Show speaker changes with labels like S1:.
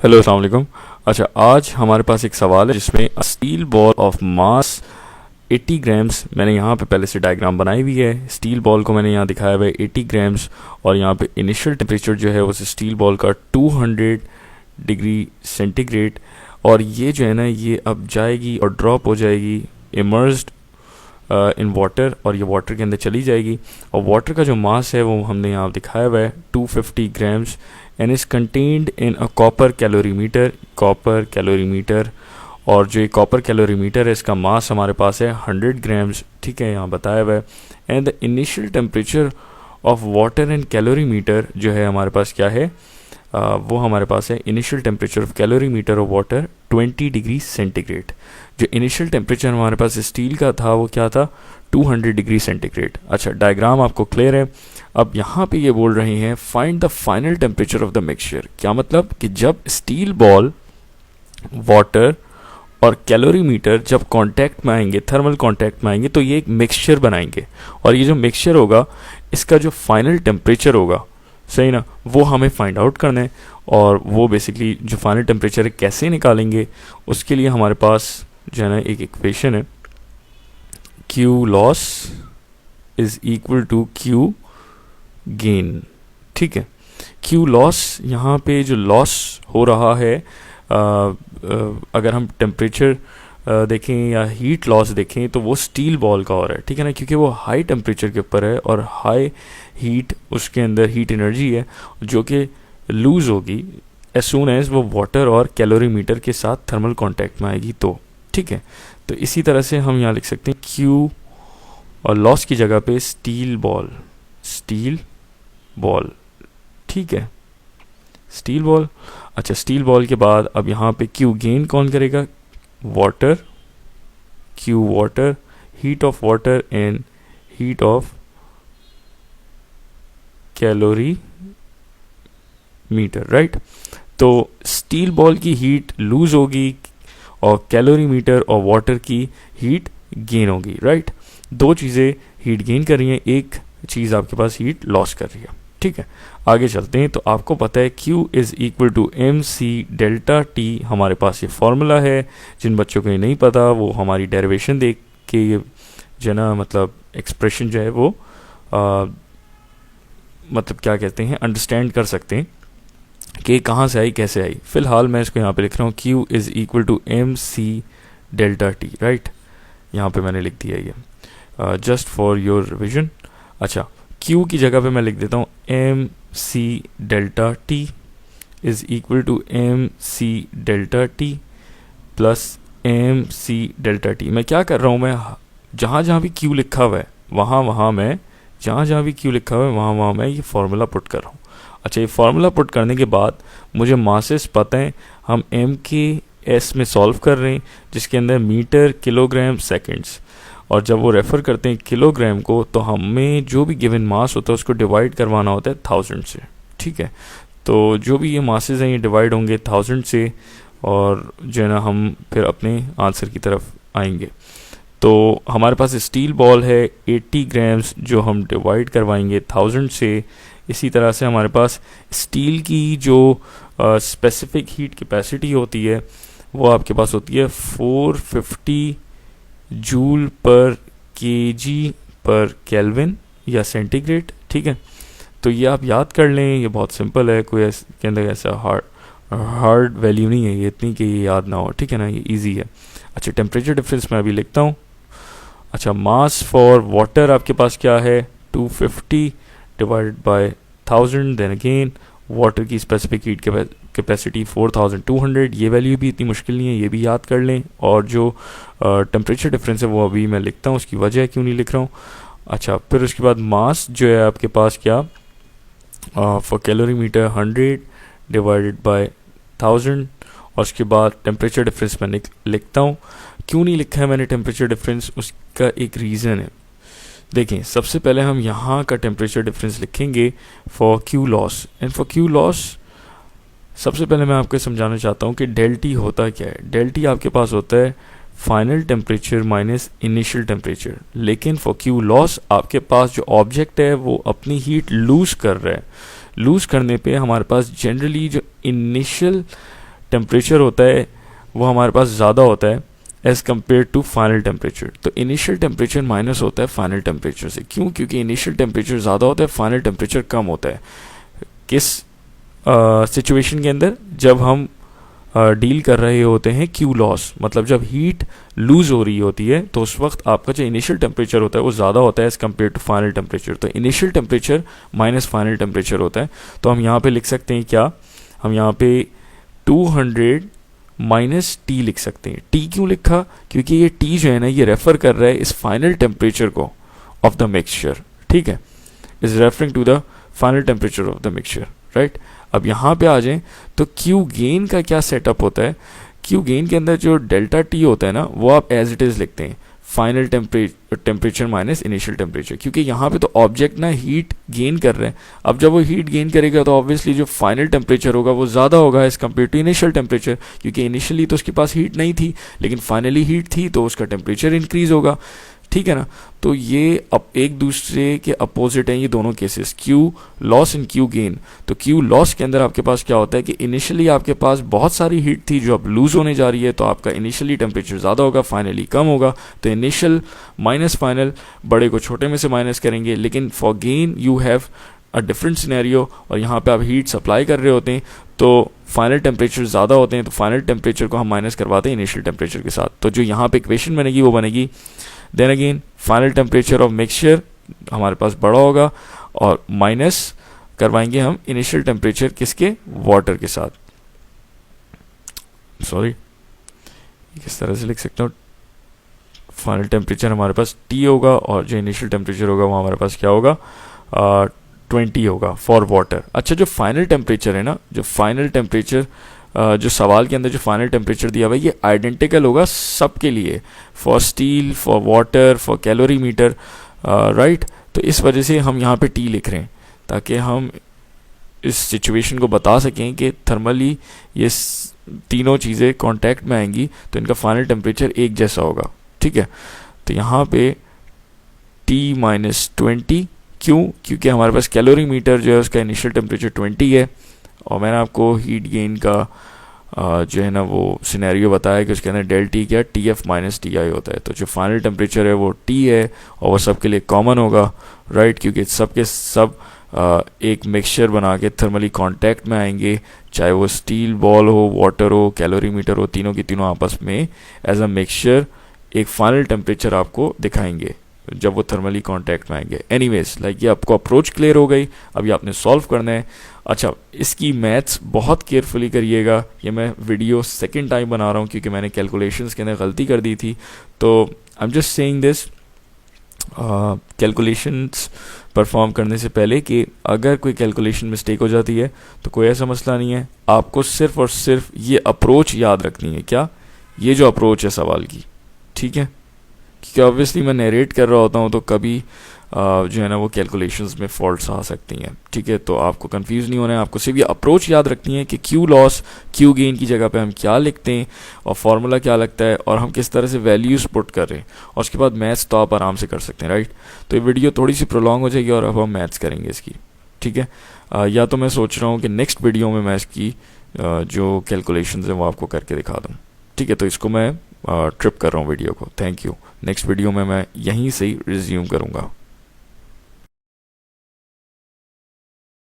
S1: Hello अस्सलाम वालेकुम। अच्छा, आज हमारे पास एक सवाल है जिसमें steel ball of mass 80 grams, मैंने यहाँ पे पहले से डायग्राम बनाई हुई है। स्टील बॉल को मैंने यहाँ दिखाया हुआ है 80 ग्राम्स, और यहाँ पे इनिशियल टेम्परेचर जो है उस स्टील बॉल का 200 डिग्री सेंटीग्रेड, और ये जो है ना ये अब जाएगी और ड्रॉप हो जाएगी इमर्स्ड इन वाटर, और ये वाटर के अंदर चली जाएगी। और वाटर का जो मास है वो हमने यहाँ दिखाया हुआ है 250 grams, and is contained in a copper calorimeter. और जो ये कॉपर कैलोरीमीटर है इसका मास हमारे पास है 100 ग्राम्स, ठीक है, यहाँ बताया हुआ है। And the initial temperature of water and calorimeter जो है हमारे पास क्या है, वो हमारे पास है initial temperature of calorimeter of water 20 degree centigrade. जो इनिशियल टेम्परेचर हमारे पास स्टील का था वो क्या था, 200 डिग्री सेंटीग्रेड। अच्छा, डायग्राम आपको क्लियर है। अब यहाँ पे ये बोल रहे हैं find the final temperature of the mixture. क्या मतलब कि जब स्टील बॉल, वाटर और कैलोरीमीटर जब कांटेक्ट में आएंगे, थर्मल कांटेक्ट में आएंगे, तो ये एक मिक्सचर बनाएंगे, और ये जो मिक्सचर होगा इसका जो फाइनल टेम्परेचर होगा, सही ना, वो हमें फाइंड आउट करना है। और वो बेसिकली जो फाइनल टेम्परेचर है कैसे निकालेंगे, उसके लिए हमारे पास जो है ना एक इक्वेशन है, Q loss is equal to Q gain, ठीक है। Q लॉस, यहाँ पे जो लॉस हो रहा है, अगर हम टेम्परेचर देखें या हीट लॉस देखें तो वो स्टील बॉल का हो रहा है, ठीक है ना, क्योंकि वो हाई टेम्परेचर के ऊपर है और हाई हीट, उसके अंदर हीट एनर्जी है जो कि लूज़ होगी एज सून एज वो वाटर और कैलोरीमीटर के साथ थर्मल कांटेक्ट में आएगी, तो ठीक है। तो इसी तरह से हम यहाँ लिख सकते हैं Q और लॉस की जगह पे स्टील बॉल, ठीक है, स्टील बॉल। अच्छा, स्टील बॉल के बाद अब यहाँ पे Q गेन कौन करेगा, water, Q water, heat of water and heat of calorimeter, right. तो स्टील बॉल की हीट लूज होगी और कैलोरीमीटर और वाटर की हीट गेन होगी, राइट। दो चीज़ें हीट गेन कर रही हैं, एक चीज़ आपके पास हीट लॉस कर रही है, ठीक है। आगे चलते हैं। तो आपको पता है Q is equal to MC delta T, हमारे पास ये फॉर्मूला है। जिन बच्चों को ये नहीं पता वो हमारी डेरिवेशन देख के ये जो ना मतलब एक्सप्रेशन जो है वो मतलब क्या कहते हैं, अंडरस्टैंड कर सकते हैं कि कहाँ से आई, कैसे आई। फिलहाल मैं इसको यहाँ पे लिख रहा हूँ Q is equal to MC delta T, right. यहाँ पे मैंने लिख दिया ये जस्ट फॉर योर रिविजन। अच्छा, Q की जगह पे मैं लिख देता हूँ MC delta T is equal to MC delta T प्लस MC डेल्टा T। मैं क्या कर रहा हूँ, मैं जहाँ जहाँ भी Q लिखा हुआ है वहाँ मैं ये फार्मूला पुट कर रहा हूँ। अच्छा, ये फार्मूला पुट करने के बाद मुझे मासेस पता है, हम M के S में सॉल्व कर रहे हैं जिसके अंदर मीटर, किलोग्राम, सेकंड्स, और जब वो रेफ़र करते हैं किलोग्राम को तो हमें जो भी गिवन मास होता है उसको डिवाइड करवाना होता है 1000 से, ठीक है। तो जो भी ये मासेस हैं ये डिवाइड होंगे 1000 से, और जो है ना हम फिर अपने आंसर की तरफ आएंगे। तो हमारे पास स्टील बॉल है 80 ग्राम्स जो हम डिवाइड करवाएंगे 1000 से। इसी तरह से हमारे पास स्टील की जो स्पेसिफिक हीट कैपेसिटी होती है वो आपके पास होती है 450 जूल पर केजी पर केल्विन या सेंटीग्रेड, ठीक है। तो ये आप याद कर लें, ये बहुत सिंपल है, कोई के अंदर ऐसा हार्ड वैल्यू नहीं है ये इतनी कि ये याद ना हो, ठीक है ना, ये इजी है। अच्छा, टेम्परेचर डिफरेंस मैं अभी लिखता हूँ। अच्छा, मास फॉर वाटर आपके पास क्या है, 250 divided by 1000, then again water की स्पेसिफिक हीट कैपेसिटी 4200। ये वैल्यू भी इतनी मुश्किल नहीं है, ये भी याद कर लें। और जो टेम्परेचर डिफरेंस है वो अभी मैं लिखता हूँ, उसकी वजह क्यों नहीं लिख रहा हूँ। अच्छा, फिर उसके बाद मास जो है आपके पास क्या, फॉर कैलोरीमीटर 100 डिवाइडेड बाय 1000, और उसके बाद टेम्परेचर डिफरेंस मैं लिखता हूँ। क्यों नहीं लिखा है मैंने टेम्परेचर डिफरेंस, उसका एक रीज़न है। देखें, सबसे पहले हम यहाँ का टेम्परेचर डिफरेंस लिखेंगे for Q loss, and for Q loss सबसे पहले मैं आपको समझाना चाहता हूँ कि डेल टी होता क्या है। डेल टी आपके पास होता है final temperature minus initial temperature, लेकिन फॉर Q लॉस आपके पास जो ऑब्जेक्ट है वो अपनी हीट लूज़ कर रहा है। लूज़ करने पे हमारे पास जनरली जो इनिशियल टेम्परेचर होता है वो हमारे पास ज़्यादा होता है as compare to final temperature. तो इनिशियल टेम्परेचर माइनस होता है फाइनल टेम्परेचर से। क्यों? क्योंकि इनिशियल टेम्परेचर ज़्यादा होता है, फाइनल टेम्परेचर कम होता है। किस सिचुएशन के अंदर? जब हम डील कर रहे होते हैं क्यू लॉस, मतलब जब हीट लूज हो रही होती है तो उस वक्त आपका जो इनिशियल टेम्परेचर होता है वो ज़्यादा होता है as compare to final temperature. तो initial temperature minus final temperature होता है। तो हम यहाँ पे लिख सकते हैं क्या? हम यहाँ पे 200 माइनस टी लिख सकते हैं। टी क्यों लिखा? क्योंकि ये टी जो है ना ये रेफर कर रहा है इस फाइनल टेम्परेचर को ऑफ द मिक्सचर, ठीक है, is referring to the final temperature of the mixture, right. अब यहाँ पे आ जाएं तो क्यू गेन का क्या सेटअप होता है? क्यू गेन के अंदर जो डेल्टा टी होता है ना वो आप एज इट इज़ लिखते हैं final temperature minus initial temperature, क्योंकि यहाँ पे तो ऑब्जेक्ट ना हीट गेन कर रहे हैं। अब जब वो हीट गेन करेगा तो ऑब्वियसली जो फाइनल टेम्परेचर होगा वो ज़्यादा होगा as compare to initial temperature, क्योंकि इनिशियली तो उसके पास हीट नहीं थी लेकिन फाइनली हीट थी तो उसका टेम्परेचर इंक्रीज होगा, ठीक है ना। तो ये अब एक दूसरे के अपोजिट हैं ये दोनों cases, Q loss and Q gain. तो क्यू लॉस के अंदर आपके पास क्या होता है कि इनिशियली आपके पास बहुत सारी हीट थी जो अब लूज होने जा रही है, तो आपका इनिशियली टेम्परेचर ज़्यादा होगा, फाइनली कम होगा। तो इनिशियल माइनस फाइनल, बड़े को छोटे में से माइनस करेंगे, लेकिन for gain you have a different scenario, और यहाँ पे आप हीट सप्लाई कर रहे होते हैं तो फाइनल टेम्परेचर ज़्यादा होते हैं, तो फाइनल टेम्परेचर को हम माइनस करवाते हैं इनिशियल टेम्परेचर के साथ। तो जो यहाँ पे इक्वेशन बनेगी वो बनेगी, then again final temperature of mixture हमारे पास बड़ा होगा और माइनस करवाएंगे हम इनिशियल टेम्परेचर किसके? वाटर के साथ। सॉरी, किस तरह से लिख सकता हूँ? फाइनल टेम्परेचर हमारे पास T होगा और जो इनिशियल टेम्परेचर होगा वो हमारे पास क्या होगा? 20 होगा फॉर वाटर। अच्छा, जो फाइनल टेम्परेचर है ना, जो फाइनल टेम्परेचर जो सवाल के अंदर जो फाइनल टेम्परेचर दिया हुआ है ये आइडेंटिकल होगा सबके लिए, for steel, for water, for calorimeter, right. तो इस वजह से हम यहाँ पे टी लिख रहे हैं ताकि हम इस सिचुएशन को बता सकें कि थर्मली ये तीनों चीज़ें कांटेक्ट में आएंगी तो इनका फाइनल टेम्परेचर एक जैसा होगा, ठीक है। तो यहाँ पे T माइनस 20, क्यों? क्योंकि हमारे पास कैलोरी मीटर जो है उसका इनिशियल टेम्परेचर 20 है, और मैंने आपको हीट गेन का जो है ना वो सिनेरियो बताया कि उसके अंदर डेल टी क्या TF माइनस TI होता है। तो जो फाइनल टेम्परेचर है वो T है और वो सबके लिए कॉमन होगा, राइट, क्योंकि सब के सब एक मिक्सचर बना के थर्मली कांटेक्ट में आएंगे, चाहे वो स्टील बॉल हो, वाटर हो, कैलोरी मीटर हो, तीनों की तीनों आपस में एज अ मिक्सचर एक फाइनल टेम्परेचर आपको दिखाएंगे जब वो थर्मली कांटेक्ट में आएंगे। एनीवेज, लाइक ये आपको अप्रोच क्लियर हो गई, अभी आपने सॉल्व करना है। अच्छा, इसकी मैथ्स बहुत केयरफुली करिएगा, ये मैं वीडियो सेकंड टाइम बना रहा हूँ क्योंकि मैंने कैलकुलेशंस के अंदर गलती कर दी थी। तो I am just saying this calculations perform करने से पहले कि अगर कोई कैलकुलेशन मिस्टेक हो जाती है तो कोई ऐसा मसला नहीं है, आपको सिर्फ और सिर्फ ये अप्रोच याद रखनी है। क्या? ये जो अप्रोच है सवाल की, ठीक है, क्योंकि ऑब्वियसली मैं नरेट कर रहा होता हूँ तो कभी जो है ना वो कैलकुलेशंस में फॉल्ट्स आ सकती हैं, ठीक है। तो आपको कंफ्यूज नहीं होना है, आपको सिर्फ ये अप्रोच याद रखनी है कि क्यू लॉस क्यू गेन की जगह पे हम क्या लिखते हैं और फार्मूला क्या लगता है और हम किस तरह से वैल्यूज पुट कर रहे हैं, और उसके बाद मैथ्स तो आप आराम से कर सकते हैं, राइट। तो ये वीडियो थोड़ी सी प्रोलॉन्ग हो जाएगी और अब हम मैथ्स करेंगे इसकी, ठीक है। या तो मैं सोच रहा हूँ कि नेक्स्ट वीडियो में मैं इसकी जो कैलकुलेशंस हैं वो आपको करके दिखा दूँ, ठीक है। तो इसको मैं ट्रिप कर रहा हूँ वीडियो को। Thank you. नेक्स्ट वीडियो में मैं यहीं से ही रिज्यूम करूँगा।